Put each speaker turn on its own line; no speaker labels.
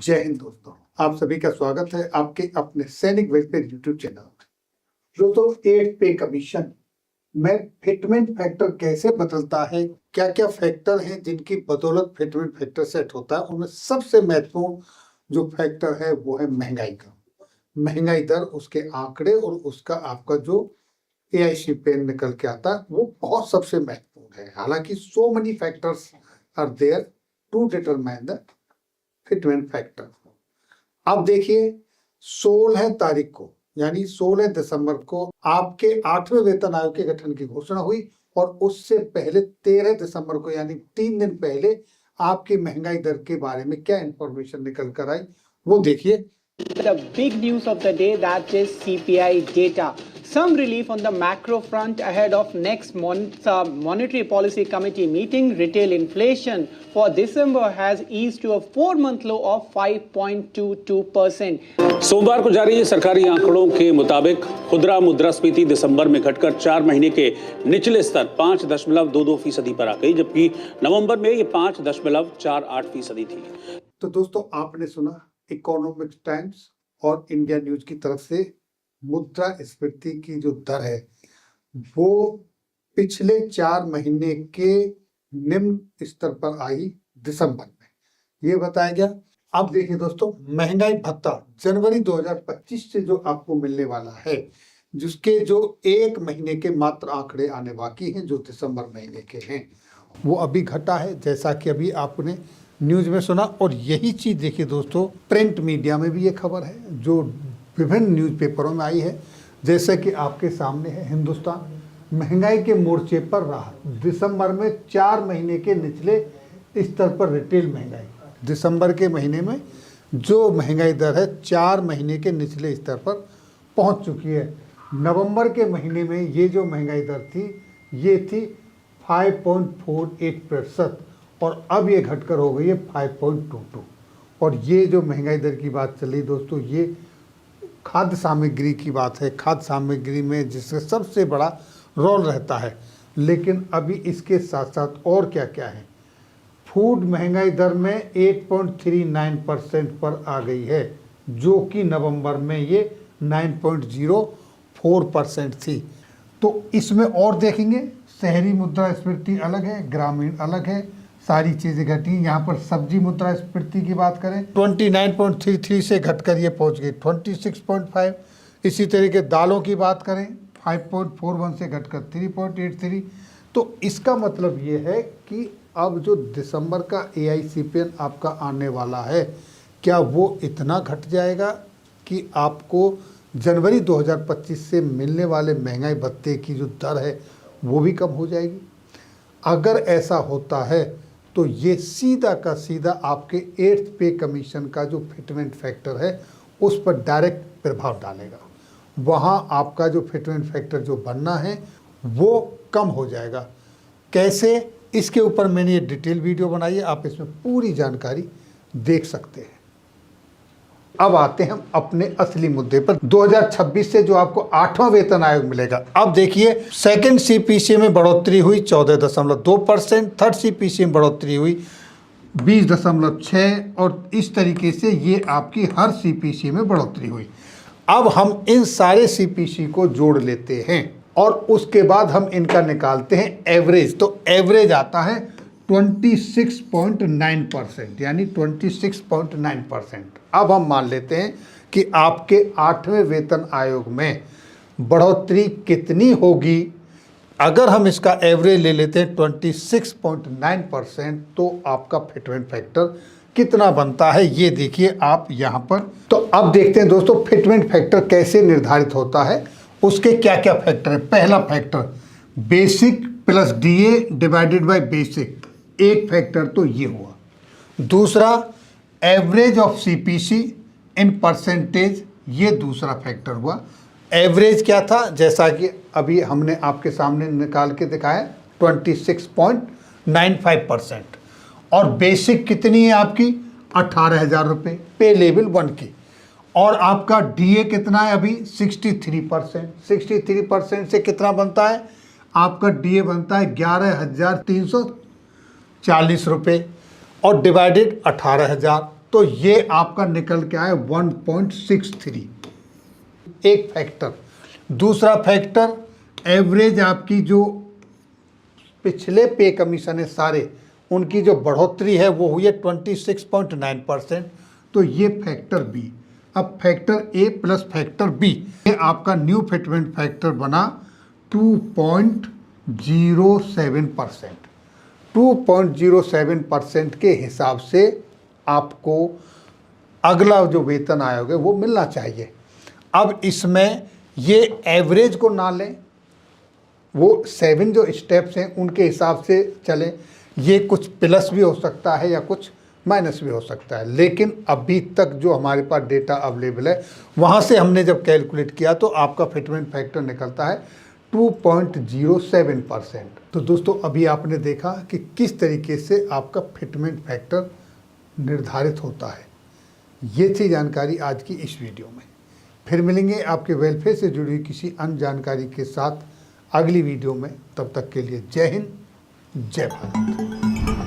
जय हिंद दोस्तों, आप सभी का स्वागत है आपके अपने सैनिक वेलफेयर यूट्यूब चैनल में। दोस्तों, 8 पे कमीशन में फिटमेंट फैक्टर कैसे बदलता है, क्या क्या फैक्टर हैं जिनकी बदौलत फिटमेंट फैक्टर सेट होता है, उनमें सबसे महत्वपूर्ण जो फैक्टर है वो है महंगाई का। महंगाई दर, उसके आंकड़े और उसका आपका जो AIC पेन निकल के आता है वो बहुत सबसे महत्वपूर्ण है। हालांकि so many factors are there to determine the fitment factor. अब देखिए, 16 तारीख को यानी 16 दिसंबर को आपके 8वें वेतन आयोग के गठन की घोषणा हुई और उससे पहले 13 दिसंबर को यानी 3 दिन पहले आपकी महंगाई दर के बारे में क्या इंफॉर्मेशन निकल कर आई वो देखिए।
The big news of the day, that is CPI data. Some relief on the macro front ahead of next month's Monetary Policy Committee meeting. Retail inflation for December has eased to a 4-month low of 5.22%.
सोमवार को जारी सरकारी आंकड़ों के मुताबिक खुदरा मुद्रास्फीति दिसंबर में घटकर 4 महीने के निचले स्तर 5.22% पर आ गई, जबकि नवंबर में ये 5.48% थी।
तो दोस्तों, आपने सुना इकोनॉमिक टाइम्स और इंडिया न्यूज की तरफ से मुद्रास्फीति की जो दर है वो पिछले 4 महीने के निम्न स्तर पर आई दिसंबर में, ये बताया गया। अब देखिए दोस्तों, महंगाई भत्ता जनवरी 2025 से जो आपको मिलने वाला है, जिसके जो 1 महीने के मात्र आंकड़े आने बाकी हैं जो दिसंबर महीने के हैं, वो अभी घटा है, जैसा कि अभी आपने न्यूज में सुना। और यही चीज देखिए दोस्तों, प्रिंट मीडिया में भी ये खबर है जो विभिन्न न्यूज़पेपरों में आई है, जैसे कि आपके सामने है हिंदुस्तान। महंगाई के मोर्चे पर राहत, दिसंबर में 4 महीने के निचले स्तर पर रिटेल महंगाई। दिसंबर के महीने में जो महंगाई दर है 4 महीने के निचले स्तर पर पहुंच चुकी है। नवंबर के महीने में ये जो महंगाई दर थी ये थी 5.48% और अब ये घटकर हो गई है 5.22। और ये जो महंगाई दर की बात चल रही दोस्तों, ये खाद्य सामग्री की बात है। खाद्य सामग्री में जिसका सबसे बड़ा रोल रहता है, लेकिन अभी इसके साथ साथ और क्या क्या है। फूड महंगाई दर में 8.39% पर आ गई है, जो कि नवंबर में ये 9.04% थी। तो इसमें और देखेंगे, शहरी मुद्रास्फीति अलग है, ग्रामीण अलग है, सारी चीज़ें घटी। यहाँ पर सब्जी मुद्रास्फीति की बात करें 29.33 से घटकर ये पहुँच गई 26.5। इसी तरीके दालों की बात करें 5.41 से घटकर 3.83। तो इसका मतलब ये है कि अब जो दिसंबर का AIC पेन आपका आने वाला है, क्या वो इतना घट जाएगा कि आपको जनवरी 2025 से मिलने वाले महंगाई भत्ते की जो दर है वो भी कम हो जाएगी। अगर ऐसा होता है तो ये सीधा का सीधा आपके 8th पे कमीशन का जो फिटमेंट फैक्टर है उस पर डायरेक्ट प्रभाव डालेगा। वहाँ आपका जो फिटमेंट फैक्टर जो बनना है वो कम हो जाएगा। कैसे, इसके ऊपर मैंने ये डिटेल वीडियो बनाई है, आप इसमें पूरी जानकारी देख सकते हैं। अब आते हैं हम अपने असली मुद्दे पर। 2026 से जो आपको 8वां वेतन आयोग मिलेगा। अब देखिए, सेकंड CPC में बढ़ोतरी हुई 14.2%, थर्ड CPC में बढ़ोतरी हुई 20.6 और इस तरीके से ये आपकी हर CPC में बढ़ोतरी हुई। अब हम इन सारे CPC को जोड़ लेते हैं और उसके बाद हम इनका निकालते हैं एवरेज। तो एवरेज आता है 26.9%, यानी 26.9%। अब हम मान लेते हैं कि आपके 8वें वेतन आयोग में बढ़ोतरी कितनी होगी। अगर हम इसका एवरेज ले लेते हैं 26.9%, तो आपका फिटमेंट फैक्टर कितना बनता है ये देखिए आप यहाँ पर। तो अब देखते हैं दोस्तों, फिटमेंट फैक्टर कैसे निर्धारित होता है, उसके क्या क्या फैक्टर है। पहला factor basic plus DA divided by basic, एक फैक्टर तो ये हुआ। दूसरा average of CPC in percentage, ये दूसरा फैक्टर हुआ। एवरेज क्या था, जैसा कि अभी हमने आपके सामने निकाल के दिखाया 26.95%। और बेसिक कितनी है आपकी 18,000 रुपये पे लेवल 1 की। और आपका DA कितना है अभी 63%। 63% से कितना बनता है आपका DA बनता है 11,340 रुपये और डिवाइडेड 18,000 तो ये आपका निकल के आए 1.63 एक फैक्टर। दूसरा फैक्टर एवरेज आपकी जो पिछले पे कमीशन है सारे उनकी जो बढ़ोतरी है वो हुई है 26.9%, तो ये फैक्टर बी। अब फैक्टर ए प्लस फैक्टर बी, ये आपका न्यू फिटमेंट फैक्टर बना 2.07%। 2.07% के हिसाब से आपको अगला जो वेतन आयोग है वो मिलना चाहिए। अब इसमें ये एवरेज को ना लें, वो 7 जो स्टेप्स हैं उनके हिसाब से चलें। ये कुछ प्लस भी हो सकता है या कुछ माइनस भी हो सकता है, लेकिन अभी तक जो हमारे पास डेटा अवेलेबल है वहाँ से हमने जब कैलकुलेट किया तो आपका फिटमेंट फैक्टर निकलता है 2.07%। तो दोस्तों अभी आपने देखा कि किस तरीके से आपका फिटमेंट फैक्टर निर्धारित होता है। ये थी जानकारी आज की इस वीडियो में। फिर मिलेंगे आपके वेलफेयर से जुड़ी किसी अन्य जानकारी के साथ अगली वीडियो में। तब तक के लिए जय हिंद, जय भारत।